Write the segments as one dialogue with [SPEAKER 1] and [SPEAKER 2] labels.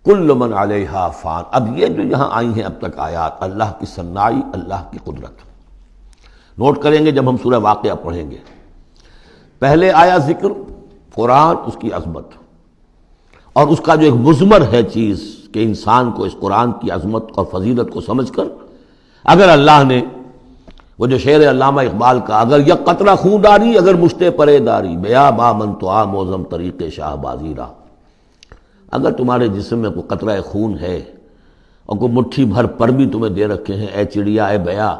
[SPEAKER 1] کل من علیہا فان۔ اب یہ جو یہاں آئی ہیں اب تک آیات، اللہ کی صنائی، اللہ کی قدرت، نوٹ کریں گے جب ہم سورہ واقعہ پڑھیں گے۔ پہلے آیا ذکر قرآن، اس کی عظمت، اور اس کا جو ایک مضمر ہے چیز کہ انسان کو اس قرآن کی عظمت اور فضیلت کو سمجھ کر، اگر اللہ نے وہ جو شعر علامہ اقبال کا، اگر یک قطرہ خون داری اگر مشتے پرے داری، بیا با من تو آ موزم طریق شاہ بازی را، اگر تمہارے جسم میں کوئی قطرہ خون ہے اور کوئی مٹھی بھر پر بھی تمہیں دے رکھے ہیں، اے چڑیا اے بیا،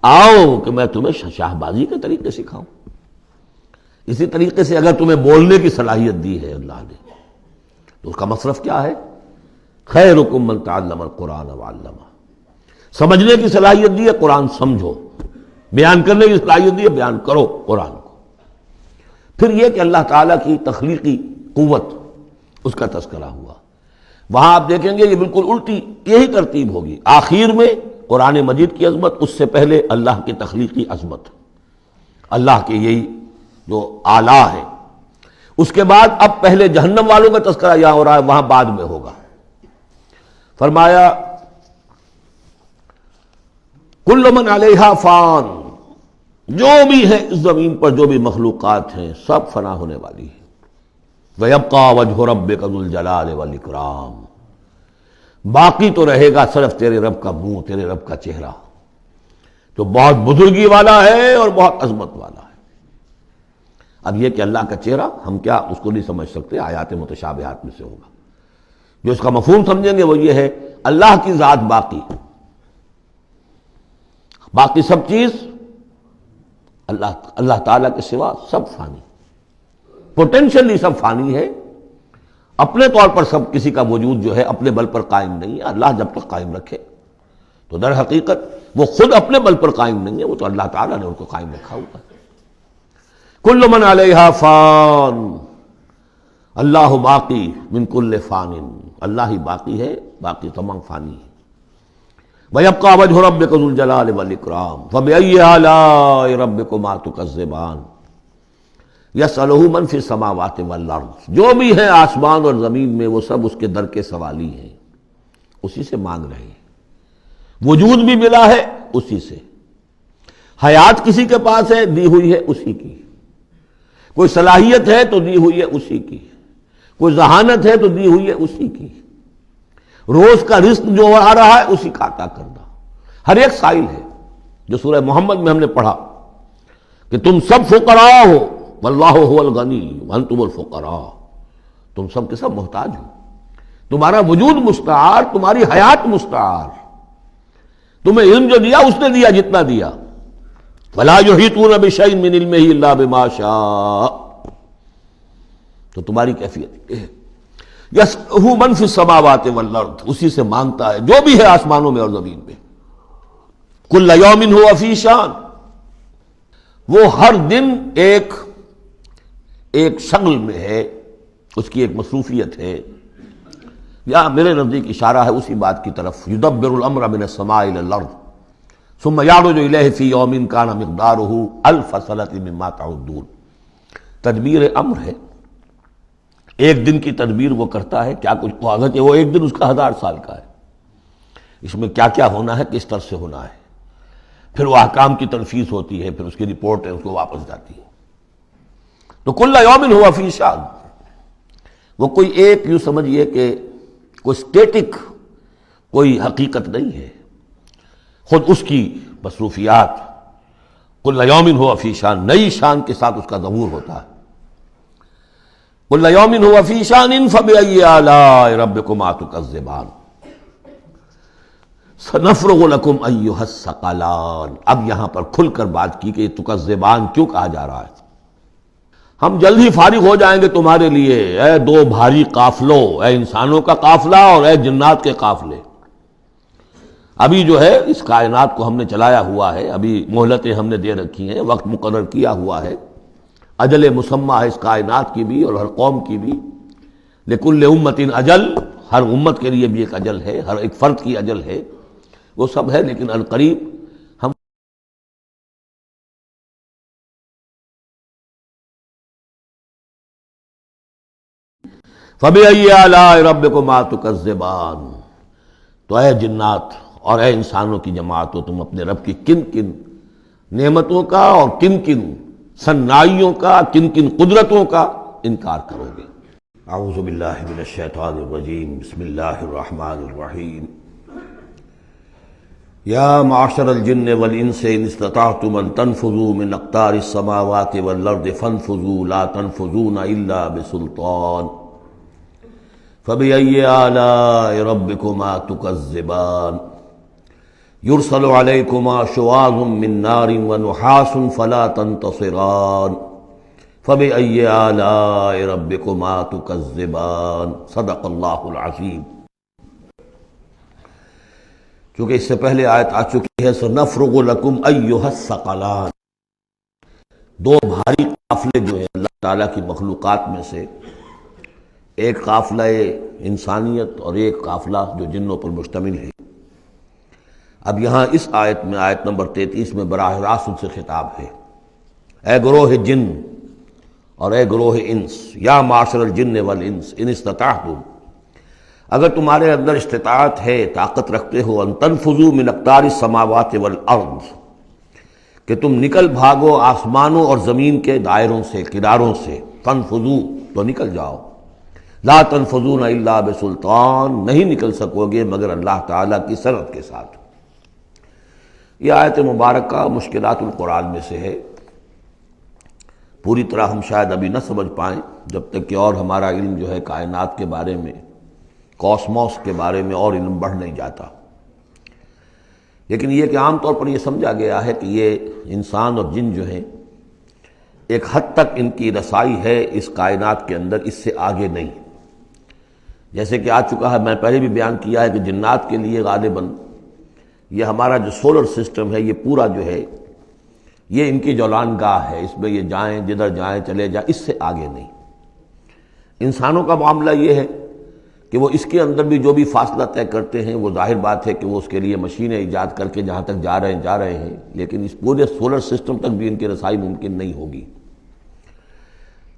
[SPEAKER 1] آؤ کہ میں تمہیں شاہ بازی کے طریقے سکھاؤں۔ اسی طریقے سے اگر تمہیں بولنے کی صلاحیت دی ہے اللہ نے، تو اس کا مصرف کیا ہے؟ خیرکم من تعلم القرآن وعلمہ۔ سمجھنے کی صلاحیت دی ہے، قرآن سمجھو، بیان کرنے کی صلاحیت دی ہے، بیان کرو قرآن کو۔ پھر یہ کہ اللہ تعالیٰ کی تخلیقی قوت، اس کا تذکرہ ہوا۔ وہاں آپ دیکھیں گے یہ بالکل الٹی یہی ترتیب ہوگی، آخر میں قرآن مجید کی عظمت، اس سے پہلے اللہ کی تخلیقی عظمت، اللہ کے یہی جو اعلیٰ ہے، اس کے بعد اب پہلے جہنم والوں کا تذکرہ یہاں ہو رہا ہے، وہاں بعد میں ہوگا۔ فرمایا کل من علیہا فان، جو بھی ہے اس زمین پر جو بھی مخلوقات ہیں سب فنا ہونے والی ہے۔ وَيَبْقَى وَجْهُ رَبِّكَ ذُو الْجَلَالِ وَالْإِكْرَامِ، باقی تو رہے گا صرف تیرے رب کا منہ، تیرے رب کا چہرہ، جو بہت بزرگی والا ہے اور بہت عظمت والا ہے۔ اب یہ کہ اللہ کا چہرہ ہم کیا اس کو نہیں سمجھ سکتے، آیات متشابہات میں سے ہوگا۔ جو اس کا مفہوم سمجھیں گے وہ یہ ہے، اللہ کی ذات باقی، باقی سب چیز اللہ تعالیٰ کے سوا سب فانی، پوٹینشلی سب فانی ہے، اپنے طور پر سب، کسی کا وجود جو ہے اپنے بل پر قائم نہیں ہے۔ اللہ جب تک قائم رکھے تو در حقیقت وہ خود اپنے بل پر قائم نہیں ہے، وہ تو اللہ تعالیٰ نے ان کو قائم رکھا ہوا ہے۔ کل من علیہا فان، اللہ باقی من کل فان، اللہ ہی باقی ہے، باقی تمام فانی ہے۔ وَيَبْقَى وَجْهُ رَبِّكَ ذُو الْجَلَالِ وَالْإِكْرَامِ فَبِأَيِّ آلَاءِ رَبِّكُمَا تُكَذِّبَانِ يَسْأَلُهُ مَنْ فِي السَّمَاوَاتِ وَالْأَرْضِ، جو بھی ہے آسمان اور زمین میں وہ سب اس کے در کے سوالی ہیں، اسی سے مانگ رہے ہیں۔ وجود بھی ملا ہے اسی سے، حیات کسی کے پاس ہے دی ہوئی ہے اسی کی، کوئی صلاحیت ہے تو دی ہوئی ہے اسی کی، کوئی ذہانت ہے تو دی ہوئی ہے اسی کی، روز کا رزق جو آ رہا ہے اسی کا عطا کردہ، ہر ایک سائل ہے۔ جو سورہ محمد میں ہم نے پڑھا کہ تم سب فقراء ہو واللہ هو الغنی وانتم الفقراء، تم سب کے سب محتاج ہو، تمہارا وجود مستعار، تمہاری حیات مستعار، تمہیں علم جو دیا اس نے دیا جتنا دیا، ولا یحیطون بشیء من علمہ الا بما شاء، تو تمہاری کیفیت یہ ہے۔ یسألہ من فی السماوات والارض، اسی سے مانگتا ہے جو بھی ہے آسمانوں میں اور زمین میں۔ کل یوم ہوا فی شان، وہ ہر دن ایک شغل میں ہے، اس کی ایک مصروفیت ہے۔ یا میرے نزدیک اشارہ ہے اسی بات کی طرف، یدبر الامر من السماء الى الارض ثم یعرج الیہ فی یوم کان مقدارہ الف سنۃ مما تعدون، تدبیر امر ہے، ایک دن کی تدبیر وہ کرتا ہے، کیا کچھ حاضر ہے، وہ ایک دن اس کا 1000 سال کا ہے، اس میں کیا کیا ہونا ہے، کس طرح سے ہونا ہے، پھر وہ احکام کی تنفیذ ہوتی ہے، پھر اس کی رپورٹ ہے، اس کو واپس جاتی ہے۔ تو کل یوم ہوا فی شان، وہ کوئی ایک یوں سمجھیے کہ کوئی اسٹیٹک کوئی حقیقت نہیں ہے، خود اس کی مصروفیات، کل یوم ہوا فی شان، نئی شان کے ساتھ اس کا ظہور ہوتا ہے۔ کل یوم ہوا فی شان فبأی آلاء ربکما تکذبان سنفرغ لکم ایھا الثقلان۔ اب یہاں پر کھل کر بات کی کہ یہ تکذبان کیوں کہا جا رہا ہے، ہم جلد ہی فارغ ہو جائیں گے تمہارے لیے، اے دو بھاری قافلوں، اے انسانوں کا قافلہ اور اے جنات کے قافلے۔ ابھی جو ہے اس کائنات کو ہم نے چلایا ہوا ہے، ابھی مہلتیں ہم نے دے رکھی ہیں، وقت مقرر کیا ہوا ہے، اجل مسمى ہے اس کائنات کی بھی اور ہر قوم کی بھی، لکل امت اجل، ہر امت کے لیے بھی ایک اجل ہے، ہر ایک فرد کی اجل ہے، وہ سب ہے، لیکن القریب ہم فَبِأَيِّ آلَاءِ رَبِّكُمَا تُكَذِّبَانِ، تو اے جنات اور اے انسانوں کی جماعتوں، تم اپنے رب کی کن کن نعمتوں کا اور کن کن صنائیوں کا، کن کن قدرتوں کا انکار کرو گے۔ اعوذ باللہ من الشیطان الرجیم، بسم اللہ الرحمن الرحیم۔ یا معشر الجن والانس ان استطعتم ان تنفذوا من اقطار السماوات والارض فانفذوا لا تنفذون الا بسلطان فبأي آلاء ربكما تكذبان يرسل عليكما شواظ من نار ونحاس فلا تنتصران فبأي آلاء ربكما تكذبان۔ صدق اللہ العظیم۔ چونکہ اس سے پہلے آیت آ چکی ہے سنفرغ لکم ایھا الثقلان، دو بھاری قافلے جو ہیں اللہ تعالیٰ کی مخلوقات میں سے، ایک قافلہ انسانیت اور ایک قافلہ جو جنوں پر مشتمل ہے۔ اب یہاں اس آیت میں، آیت نمبر 33 میں براہ راست ان سے خطاب ہے، اے گروہ جن اور اے گروہ انس، یا معاشر الجن والانس ان استطعتم، اگر تمہارے اندر استطاعت ہے، طاقت رکھتے ہو، ان تنفذوا من اقطار السماوات والارض، کہ تم نکل بھاگو آسمانوں اور زمین کے دائروں سے، کناروں سے، فانفذوا تو نکل جاؤ، لا تنفذون الا بسلطان، نہیں نکل سکو گے مگر اللہ تعالیٰ کی سرعت کے ساتھ۔ یہ آیت مبارکہ مشکلات القرآن میں سے ہے، پوری طرح ہم شاید ابھی نہ سمجھ پائیں جب تک کہ اور ہمارا علم جو ہے کائنات کے بارے میں، کاسموس کے بارے میں اور علم بڑھ نہیں جاتا، لیکن یہ کہ عام طور پر یہ سمجھا گیا ہے کہ یہ انسان اور جن جو ہیں ایک حد تک ان کی رسائی ہے اس کائنات کے اندر، اس سے آگے نہیں۔ جیسے کہ آ چکا ہے، میں پہلے بھی بیان کیا ہے کہ جنات کے لیے غالباً یہ ہمارا جو سولر سسٹم ہے، یہ پورا جو ہے یہ ان کی جولان گاہ ہے، اس میں یہ جائیں جدھر جائیں چلے جائیں، اس سے آگے نہیں۔ انسانوں کا معاملہ یہ ہے کہ وہ اس کے اندر بھی جو بھی فاصلہ طے کرتے ہیں، وہ ظاہر بات ہے کہ وہ اس کے لیے مشینیں ایجاد کر کے جہاں تک جا رہے ہیں، لیکن اس پورے سولر سسٹم تک بھی ان کی رسائی ممکن نہیں ہوگی۔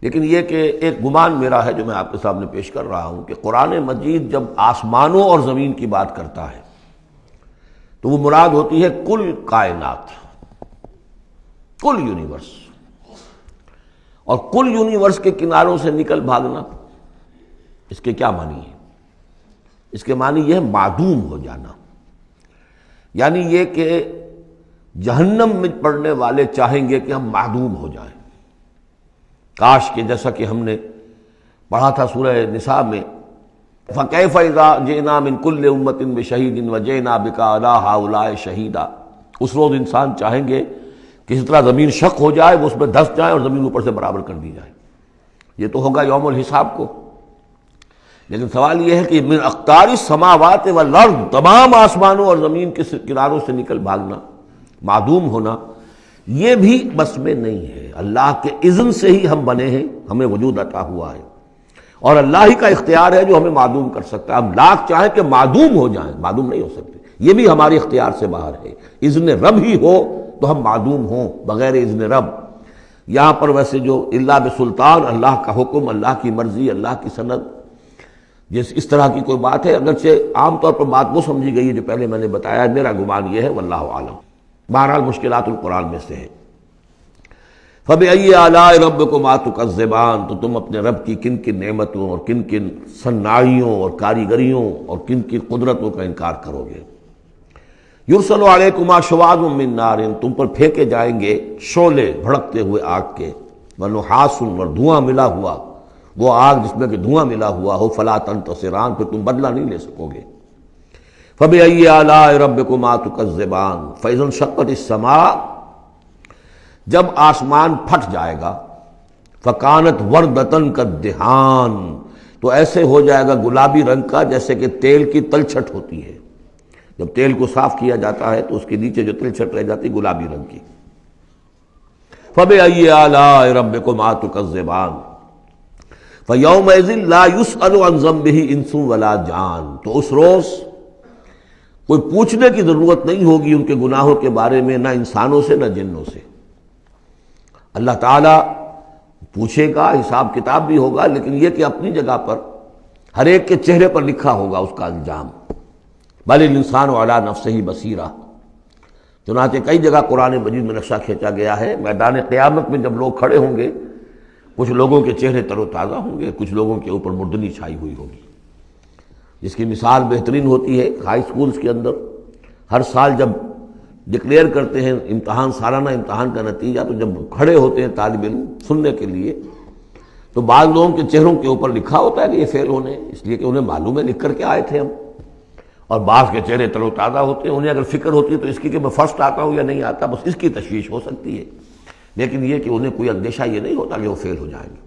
[SPEAKER 1] لیکن یہ کہ ایک گمان میرا ہے جو میں آپ کے سامنے پیش کر رہا ہوں کہ قرآن مجید جب آسمانوں اور زمین کی بات کرتا ہے تو وہ مراد ہوتی ہے کل کائنات، کل یونیورس، اور کل یونیورس کے کناروں سے نکل بھاگنا، اس کے کیا معنی ہے؟ اس کے معنی یہ ہے معدوم ہو جانا، یعنی یہ کہ جہنم میں پڑنے والے چاہیں گے کہ ہم معدوم ہو جائیں۔ کاش کہ جیسا کہ ہم نے پڑھا تھا سورہ نساء میں، فَكَيْفَ إِذَا جِئْنَا مِن كُلِّ أُمَّةٍ بِشَهِيدٍ وَجِئْنَا بِكَ عَلَىٰ هَٰؤُلَاءِ شَهِيدًا۔ اس روز انسان چاہیں گے کہ اس طرح زمین شق ہو جائے، وہ اس میں دھس جائے اور زمین اوپر سے برابر کر دی جائے۔ یہ تو ہوگا یوم الحساب کو، لیکن سوال یہ ہے کہ من اقطار السماوات والارض، تمام آسمانوں اور زمین کے کناروں سے نکل بھاگنا، معدوم ہونا، یہ بھی بس میں نہیں ہے۔ اللہ کے اذن سے ہی ہم بنے ہیں، ہمیں وجود عطا ہوا ہے، اور اللہ ہی کا اختیار ہے جو ہمیں معدوم کر سکتا ہے۔ ہم لاکھ چاہیں کہ معدوم ہو جائیں، معدوم نہیں ہو سکتے، یہ بھی ہمارے اختیار سے باہر ہے۔ اذن رب ہی ہو تو ہم معدوم ہوں، بغیر اذن رب۔ یہاں پر ویسے جو اللہ بسلطان، اللہ کا حکم، اللہ کی مرضی، اللہ کی سند، جس اس طرح کی کوئی بات ہے، اگرچہ عام طور پر بات وہ سمجھی گئی ہے جو پہلے میں نے بتایا، میرا گمان یہ ہے، واللہ عالم۔ بہرحال مشکلات القرآن میں سے ہے۔ فَبِأَيِّ آلَاءِ رَبِّكُمَا تُكَذِّبَانِ، تو تم اپنے رب کی کن کن نعمتوں اور کن کن صناعیوں اور کاریگریوں اور کن کن قدرتوں کا انکار کرو گے۔ یرسل علیکما شواظ من نار، تم پر پھینکے جائیں گے شعلے بھڑکتے ہوئے آگ کے، ونحاس، اور دھواں ملا ہوا، وہ آگ جس میں کہ دھواں ملا ہوا ہو، فلا تنتصران، پھر تم بدلہ نہیں لے سکو گے۔ فَبِأَيِّ آلَاءِ رَبِّكُمَا تُكَذِّبَانِ فَإِذَا انشَقَّتِ السَّمَاءُ، جب آسمان پھٹ جائے گا، فَكَانَتْ وَرْدَةً كَالدِّهَانِ، تو ایسے ہو جائے گا گلابی رنگ کا جیسے کہ تیل کی تلچھٹ ہوتی ہے۔ جب تیل کو صاف کیا جاتا ہے تو اس کے نیچے جو تلچھٹ رہ جاتی گلابی رنگ کی۔ فَبِأَيِّ آلَاءِ رَبِّكُمَا تُكَذِّبَانِ فَيَوْمَئِذٍ لَا يُسْأَلُ عَنْ ذَنبِهِ إِنسٌ وَلَا جَانٌ، تو اس روز کوئی پوچھنے کی ضرورت نہیں ہوگی ان کے گناہوں کے بارے میں، نہ انسانوں سے نہ جنوں سے۔ اللہ تعالیٰ پوچھے گا، حساب کتاب بھی ہوگا، لیکن یہ کہ اپنی جگہ پر ہر ایک کے چہرے پر لکھا ہوگا اس کا انجام. بل الانسان علی نفسہ بصیرہ. چنانچہ کئی جگہ قرآن مجید میں نقشہ کھینچا گیا ہے. میدان قیامت میں جب لوگ کھڑے ہوں گے، کچھ لوگوں کے چہرے تر و تازہ ہوں گے، کچھ لوگوں کے اوپر مردنی چھائی ہوئی ہوگی، جس کی مثال بہترین ہوتی ہے ہائی سکولز کے اندر. ہر سال جب ڈکلیئر کرتے ہیں امتحان، سالانہ امتحان کا نتیجہ، تو جب کھڑے ہوتے ہیں طالب علم سننے کے لیے، تو بعض لوگوں کے چہروں کے اوپر لکھا ہوتا ہے کہ یہ فیل ہونے، اس لیے کہ انہیں معلوم ہے لکھ کر کے آئے تھے ہم. اور بعض کے چہرے تر و تازہ ہوتے ہیں، انہیں اگر فکر ہوتی ہے تو اس کی کہ میں فرسٹ آتا ہوں یا نہیں آتا، بس اس کی تشویش ہو سکتی ہے، لیکن یہ کہ انہیں کوئی اندیشہ یہ نہیں ہوتا کہ وہ فیل ہو جائیں گے.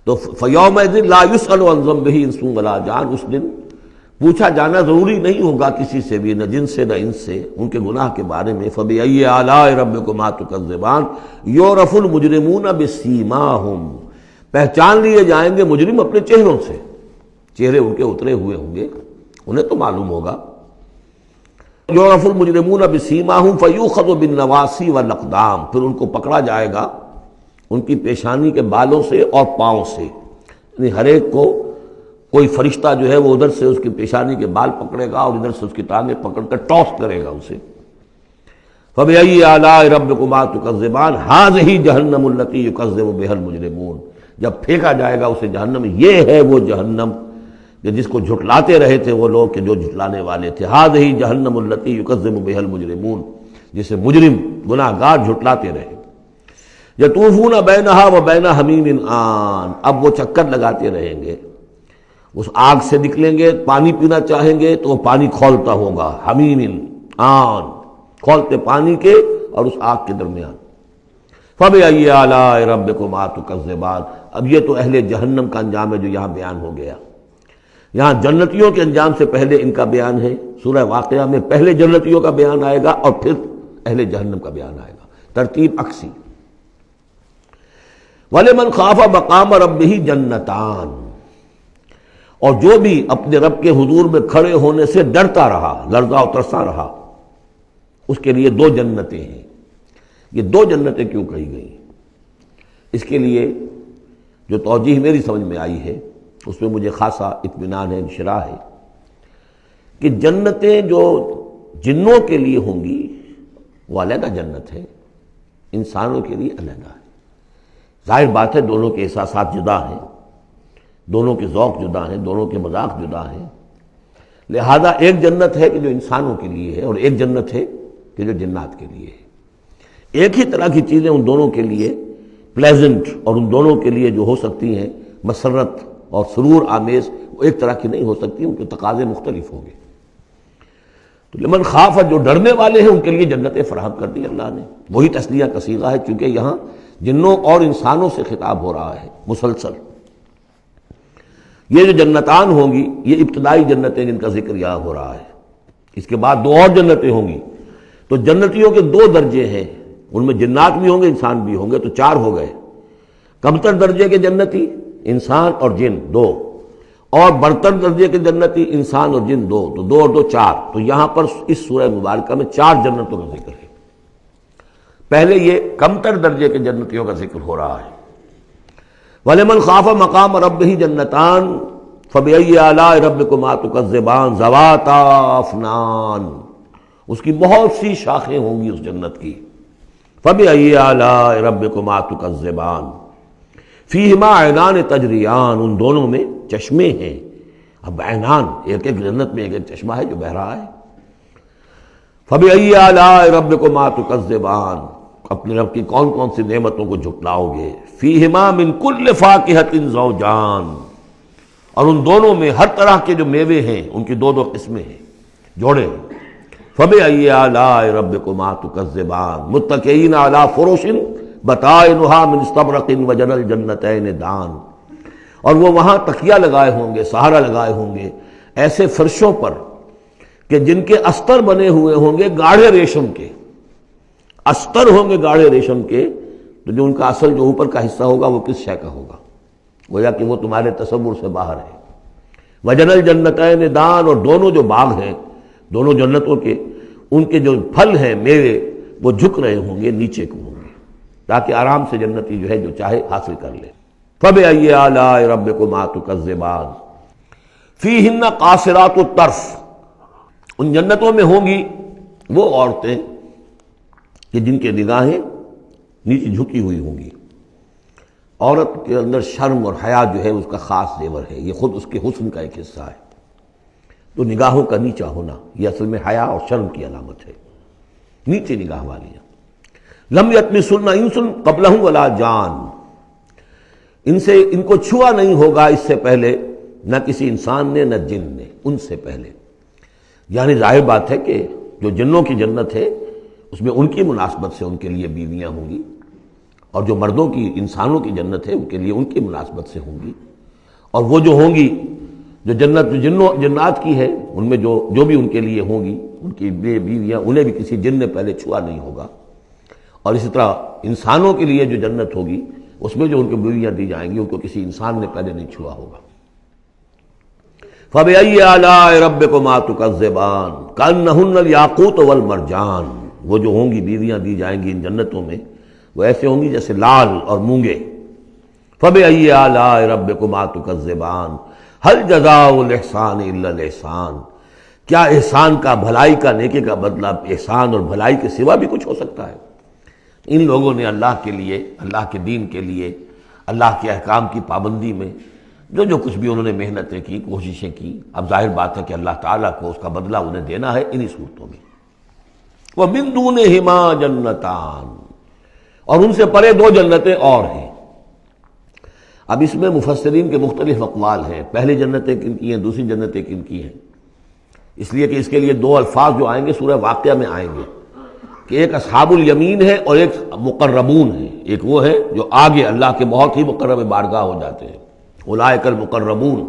[SPEAKER 1] تو فَيَوْمَئِذٍ لَا يُسْأَلُ عَنْ ذَنبِهِ انسٌ وَلَا جان. اس دن پوچھا جانا ضروری نہیں ہوگا کسی سے بھی، نہ جن سے نہ ان سے، ان کے گناہ کے بارے میں. فَبِأَيِّ آلَاءِ رَبِّكُمَا تُكَذِّبَانِ يُعْرَفُ الْمُجْرِمُونَ بِسِيمَاهُمْ. پہچان لیے جائیں گے مجرم اپنے چہروں سے. چہرے ان کے اترے ہوئے ہوں گے، انہیں تو معلوم ہوگا. یعرف المجرمون بسیماہم فیؤخذ بالنواصی والاقدام. پھر ان کو پکڑا جائے گا ان کی پیشانی کے بالوں سے اور پاؤں سے. یعنی ہر ایک کو کوئی فرشتہ جو ہے وہ ادھر سے اس کی پیشانی کے بال پکڑے گا اور ادھر سے اس کی ٹانگیں پکڑ کر ٹاس کرے گا اسے. فبأي آلاء ربكما تكذبان هذه جہنم التي يكذب بها المجرمون. جب پھینکا جائے گا اسے جہنم، یہ ہے وہ جہنم جس کو جھٹلاتے رہے تھے وہ لوگ کہ جو جھٹلانے والے تھے. هذه جہنم التي يكذب بها المجرمون، جسے مجرم گناہگار جھٹلاتے رہے. یطوفون بینہا وبین حمیم آن. اب وہ چکر لگاتے رہیں گے، اس آگ سے نکلیں گے، پانی پینا چاہیں گے تو وہ پانی کھولتا ہوگا. حمیم آن، کھولتے پانی کے اور اس آگ کے درمیان. فَبِأَيِّ آلَاءِ رَبِّكُمَا تُكَذِّبَانِ. اب یہ تو اہل جہنم کا انجام ہے جو یہاں بیان ہو گیا. یہاں جنتیوں کے انجام سے پہلے ان کا بیان ہے. سورہ واقعہ میں پہلے جنتیوں کا بیان آئے گا اور پھر اہل جہنم کا بیان آئے گا، ترتیب عکسی. وَلِمَنْ خَافَ مَقَامَ رَبِّهِ جَنَّتَانِ. اور جو بھی اپنے رب کے حضور میں کھڑے ہونے سے ڈرتا رہا، لرزا و ترسا رہا، اس کے لیے دو جنتیں ہیں. یہ دو جنتیں کیوں کہی گئی؟ اس کے لیے جو توجیہ میری سمجھ میں آئی ہے اس میں مجھے خاصا اطمینان ہے، انشراح ہے کہ جنتیں جو جنوں کے لیے ہوں گی وہ علیحدہ جنت ہے، انسانوں کے لیے علیحدہ ہے. ظاہر بات ہے دونوں کے احساسات جدا ہیں، دونوں کے ذوق جدا ہیں، دونوں کے مذاق جدا ہیں. لہذا ایک جنت ہے کہ جو انسانوں کے لیے ہے اور ایک جنت ہے کہ جو جنات کے لیے ہے. ایک ہی طرح کی چیزیں ان دونوں کے لیے پلیزنٹ اور ان دونوں کے لیے جو ہو سکتی ہیں مسرت اور سرور آمیز، وہ ایک طرح کی نہیں ہو سکتی، ان کے تقاضے مختلف ہوں گے. تو لمن خاف، جو ڈرنے والے ہیں ان کے لیے جنتیں فراہم کر دی اللہ نے. وہی تسلیہ کا صیغہ ہے چونکہ یہاں جنوں اور انسانوں سے خطاب ہو رہا ہے مسلسل. یہ جو جنتان ہوں گی یہ ابتدائی جنتیں جن کا ذکر یہاں ہو رہا ہے. اس کے بعد دو اور جنتیں ہوں گی. تو جنتیوں کے دو درجے ہیں، ان میں جنات بھی ہوں گے انسان بھی ہوں گے، تو چار ہو گئے. کمتر درجے کے جنتی انسان اور جن دو، اور برتر درجے کے جنتی انسان اور جن دو، تو دو اور دو چار. تو یہاں پر اس سورہ مبارکہ میں چار جنتوں کا ذکر ہے. پہلے یہ کمتر درجے کے جنتیوں کا ذکر ہو رہا ہے. وَلِمَنْ خَافَ مَقَامَ رَبِّهِ جَنَّتَانِ فَبِأَيِّ آلَاءِ رَبِّكُمَا تُكَذِّبَانِ ذَوَاتَا أَفْنَانٍ. اس کی بہت سی شاخیں ہوں گی اس جنت کی. فَبِأَيِّ آلَاءِ رَبِّكُمَا تُكَذِّبَانِ فِيهِمَا عَيْنَانِ تَجْرِيَانِ. ان دونوں میں چشمے ہیں. اب عینان، ایک ایک جنت میں ایک ایک چشمہ ہے جو بہہ رہا ہے. فَبِأَيِّ آلَاءِ رَبِّكُمَا تُكَذِّبَانِ. اپنے رب کی کون کون سی نعمتوں کو جھٹلاؤ گے. فِيهِمَا مِن كُلِّ فَاكِهَةٍ زَوْجَانِ. اور ان دونوں میں ہر طرح کے جو میوے ہیں ان کی دو دو قسمیں ہیں، جوڑے ہیں. فَبِأَيِّ آلَاءِ رَبِّكُمَا تُكَذِّبَانِ مُتَّكِئِينَ عَلَىٰ فُرُشٍ بَطَائِنُهَا مِنْ اسْتَبْرَقٍ وَجَنَى الْجَنَّتَيْنِ دَانٍ. اور وہ وہاں تکیہ لگائے ہوں گے، سہارا لگائے ہوں گے ایسے فرشوں پر کہ جن کے استر بنے ہوئے ہوں گے گاڑھے ریشم کے. استر ہوں گے گاڑھے ریشم کے، تو جو ان کا اصل جو اوپر کا حصہ ہوگا وہ کس شے کا ہوگا؟ گویا کہ وہ تمہارے تصور سے باہر ہے. وَجَنَى الْجَنَّتَيْنِ دَانٍ. اور دونوں جو باغ ہیں دونوں جنتوں کے، ان کے جو پھل ہیں میوے وہ جھک رہے ہوں گے، نیچے کو ہوں گے، تاکہ آرام سے جنتی جو ہے جو چاہے حاصل کر لے. فَبِأَيِّ آلَاءِ رَبِّكُمَا تُكَذِّبَانِ فِيهِنَّ قَاصِرَاتُ الطَّرْفِ، ان جنتوں میں ہوں گی وہ عورتیں کہ جن کے نگاہیں نیچے جھکی ہوئی ہوں گی۔ عورت کے اندر شرم اور حیا جو ہے اس کا خاص زیور ہے، یہ خود اس کے حسن کا ایک حصہ ہے۔ تو نگاہوں کا نیچا ہونا یہ اصل میں حیا اور شرم کی علامت ہے، نیچے نگاہ والیاں۔ لم یطمثن انس قبلہم ولا جان، ان کو چھوا نہیں ہوگا اس سے پہلے نہ کسی انسان نے نہ جن نے، ان سے پہلے۔ یعنی ظاہر بات ہے کہ جو جنوں کی جنت ہے اس میں ان کی مناسبت سے ان کے لیے بیویاں ہوں گی، اور جو مردوں کی انسانوں کی جنت ہے ان کے لیے ان کی مناسبت سے ہوں گی، اور وہ جو ہوں گی جو جنت جو جنات کی ہے ان میں جو بھی ان کے لیے ہوں گی ان کی بیویاں انہیں بھی کسی جن نے پہلے چھوا نہیں ہوگا، اور اسی طرح انسانوں کے لیے جو جنت ہوگی اس میں جو ان کو بیویاں دی جائیں گی ان کو کسی انسان نے پہلے نہیں چھوا ہوگا۔ فَبِأَيِّ آلَاءِ رَبِّكُمَا تُكَذِّبَانِ كَأَنَّهُنَّ الْيَاقُوتُ وَالْمَرْجَانُ، وہ جو ہوں گی بیویاں دی جائیں گی ان جنتوں میں وہ ایسے ہوں گی جیسے لال اور مونگے۔ فَبِأَيِّ آلَاءِ رَبِّكُمَا تُكَذِّبَانِ هَلْ جَزَاءُ الْإِحْسَانِ إِلَّا الْإِحْسَانُ، کیا احسان کا، بھلائی کا، نیکی کا بدلہ احسان اور بھلائی کے سوا بھی کچھ ہو سکتا ہے؟ ان لوگوں نے اللہ کے لیے، اللہ کے دین کے لیے، اللہ کے احکام کی پابندی میں جو کچھ بھی انہوں نے محنتیں کی، کوششیں کی، اب ظاہر بات ہے کہ اللہ تعالیٰ کو اس کا بدلہ انہیں دینا ہے انہی صورتوں میں۔ وَمِن دُونِهِمَا جَنَّتَانِ، اور ان سے پرے دو جنتیں اور ہیں۔ اب اس میں مفسرین کے مختلف اقوال ہیں، پہلی جنتیں کن کی ہیں، دوسری جنتیں کن کی ہیں، اس لیے کہ اس کے لیے دو الفاظ جو آئیں گے سورہ واقعہ میں آئیں گے کہ ایک اصحاب الیمین ہے اور ایک مقربون ہے۔ ایک وہ ہے جو آگے اللہ کے بہت ہی مقرب بارگاہ ہو جاتے ہیں، اولئک المقربون،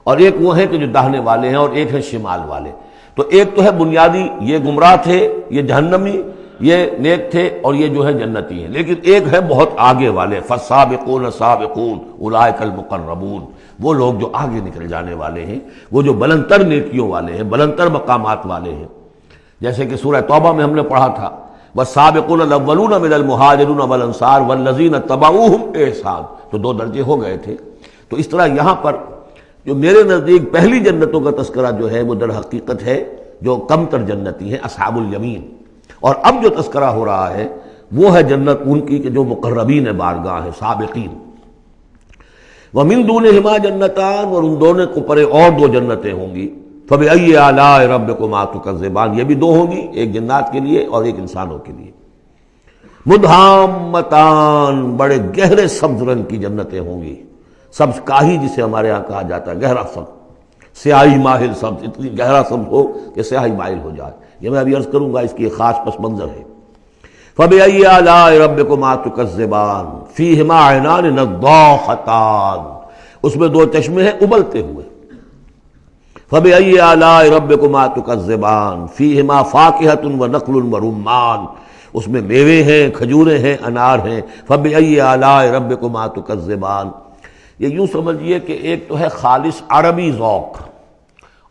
[SPEAKER 1] اور ایک وہ ہے کہ جو داہنے والے ہیں، اور ایک ہے شمال والے۔ تو ایک تو ہے بنیادی، یہ گمراہ تھے، یہ جہنمی، یہ نیک تھے، اور یہ جو ہے جنتی ہیں، لیکن ایک ہے بہت آگے والے، فالسابقون السابقون اولئک المقربون، وہ لوگ جو آگے نکل جانے والے ہیں، وہ جو بلند تر نیکیوں والے ہیں، بلند تر مقامات والے ہیں۔ جیسے کہ سورہ توبہ میں ہم نے پڑھا تھا والسابقون الاولون من المہاجرین والانصار والذین اتبعوہم بإحسان، تو دو درجے ہو گئے تھے۔ تو اس طرح یہاں پر جو میرے نزدیک پہلی جنتوں کا تذکرہ جو ہے وہ در حقیقت ہے جو کم تر جنتی ہیں، اصحاب الیمین، اور اب جو تذکرہ ہو رہا ہے وہ ہے جنت ان کی کہ جو مقربین بارگاہ ہیں، سابقین۔ وَمِن دُونِهِمَا جَنَّتَانِ، اور ان دونوں کو پرے اور دو جنتیں ہوں گی۔ فَبِأَيِّ آلَاءِ رَبِّكُمَا تُكَذِّبَانِ، یہ بھی دو ہوں گی، ایک جنات کے لیے اور ایک انسانوں کے لیے۔ مُدْحَامَّتَانِ، بڑے گہرے سبز رنگ کی جنتیں ہوں گی، سبز کاہی جسے ہمارے ہاں کہا جاتا ہے، گہرا سبز، سیاہی مائل سبز، اتنی گہرا سبز ہو کہ سیاہی مائل ہو جائے۔ یہ میں ابھی عرض کروں گا، اس کی ایک خاص پس منظر ہے۔ فَبِأَيِّ آلَاءِ رَبِّكُمَا تُكَذِّبَانِ فِيهِمَا عَيْنَانِ نَضَّاخَتَانِ، اس میں دو چشمے ہیں ابلتے ہوئے۔ فَبِأَيِّ آلَاءِ رَبِّكُمَا تُكَذِّبَانِ فِيهِمَا فَاكِهَةٌ وَنَخْلٌ وَرُمَّانٌ، اس میں میوے ہیں، کھجوریں ہیں، انار ہیں۔ فَبِأَيِّ آلَاءِ رَبِّكُمَا تُكَذِّبَانِ، یہ یوں سمجھیے کہ ایک تو ہے خالص عربی ذوق،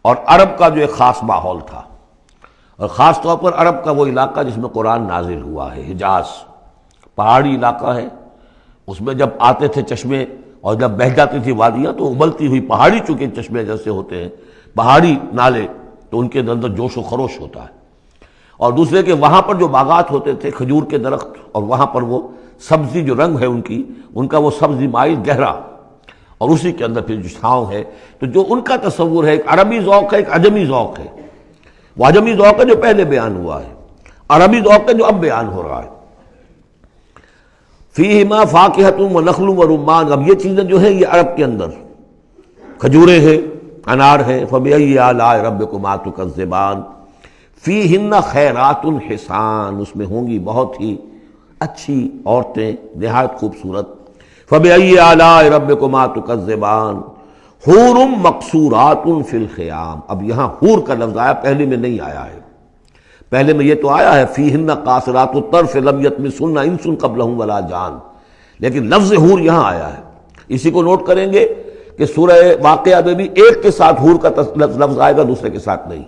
[SPEAKER 1] اور عرب کا جو ایک خاص ماحول تھا، اور خاص طور پر عرب کا وہ علاقہ جس میں قرآن نازل ہوا ہے، حجاز، پہاڑی علاقہ ہے، اس میں جب آتے تھے چشمے اور جب بہہ جاتی تھی وادیاں تو ابلتی ہوئی پہاڑی چونکہ چشمے جیسے ہوتے ہیں، پہاڑی نالے، تو ان کے اندر جوش و خروش ہوتا ہے۔ اور دوسرے کہ وہاں پر جو باغات ہوتے تھے، کھجور کے درخت، اور وہاں پر وہ سبزی جو رنگ ہے ان کا وہ سبزی مائل گہرا، اور اسی کے اندر پھر جو چھاؤں ہے، تو جو ان کا تصور ہے ایک عربی ذوق ہے، ایک عجمی ذوق ہے۔ وہ عجمی ذوق ہے جو پہلے بیان ہوا ہے، عربی ذوق ہے جو اب بیان ہو رہا ہے۔ فیہما فاکہۃ ونخل ورمان، اب یہ چیزیں جو ہیں یہ عرب کے اندر کھجوریں ہیں، انار ہیں۔ فبأی آلاء ربکما تکذبان فیہن خیرات حسان، اس میں ہوں گی بہت ہی اچھی عورتیں، نہایت خوبصورت۔ فبأی آلاء ربکما تکذبان حور مقصورات فی الخیام، اب یہاں حور کا لفظ آیا، پہلے میں نہیں آیا ہے۔ پہلے میں یہ تو آیا ہے فیہن قاصرات الطرف لم یطمثن انس قبلہم ولا جان، لیکن لفظ حور یہاں آیا ہے۔ اسی کو نوٹ کریں گے کہ سورہ واقعہ میں بھی ایک کے ساتھ حور کا لفظ آئے گا، دوسرے کے ساتھ نہیں۔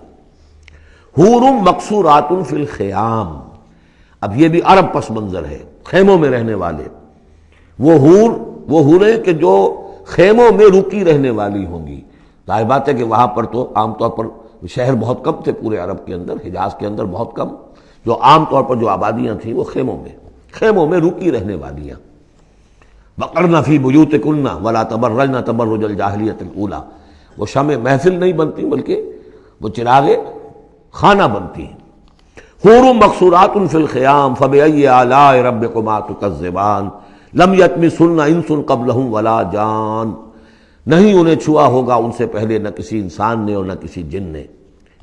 [SPEAKER 1] حور مقصورات فی الخیام، اب یہ بھی عرب پس منظر ہے، خیموں میں رہنے والے۔ وہ حور وہ حوریں کہ جو خیموں میں رکی رہنے والی ہوں گی. ظاہر بات ہے کہ وہاں پر تو عام طور پر شہر بہت کم تھے پورے عرب کے اندر، حجاز کے اندر بہت کم. جو عام طور پر جو آبادیاں تھیں وہ خیموں میں رکی رہنے والیاں. وقرن فی بیوتکن ولا تبرجن تبرج الجاہلیۃ الاولی، وہ شمع محفل نہیں بنتی بلکہ وہ چراغ خانہ بنتی ہیں. حور مقصورات فی الخیام فبأی آلاء ربکما تکذبان لم یطمثہن انس قبلہم ولا جان، نہیں انہیں چھوا ہوگا ان سے پہلے نہ کسی انسان نے اور نہ کسی جن نے.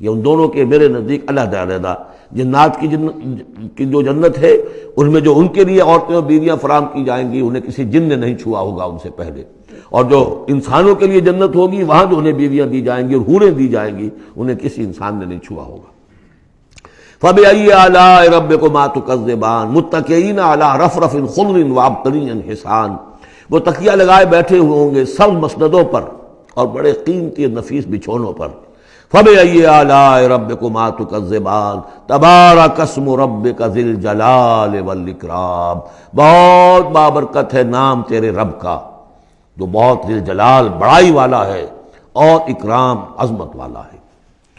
[SPEAKER 1] یہ ان دونوں کے میرے نزدیک علیحدہ علیحدہ. جنات کی جو جنت ہے ان میں جو ان کے لیے عورتیں اور بیویاں فراہم کی جائیں گی انہیں کسی جن نے نہیں چھوا ہوگا ان سے پہلے، اور جو انسانوں کے لیے جنت ہوگی وہاں جو انہیں بیویاں دی جائیں گی اور حوریں دی جائیں گی انہیں کسی انسان نے نہیں چھوا ہوگا. فَبِأَيِّ آلَاءِ رَبِّكُمَا تُكَذِّبَانِ مُتَّكِئِينَ عَلَىٰ رَفْرَفٍ خُضْرٍ وَعَبْقَرِيٍّ حِسَانٍ، وہ تکیہ لگائے بیٹھے ہوئے ہوں گے سب مسندوں پر اور بڑے قیمتی نفیس بچھونوں پر. فَبِأَيِّ آلَاءِ رَبِّكُمَا تُكَذِّبَانِ تَبَارَكَ اسْمُ رَبِّكَ ذِي الْجَلَالِ وَالْإِكْرَامِ، بہت بابرکت ہے نام تیرے رب کا جو بہت ذی الجلال بڑائی والا ہے اور اکرام عظمت والا ہے.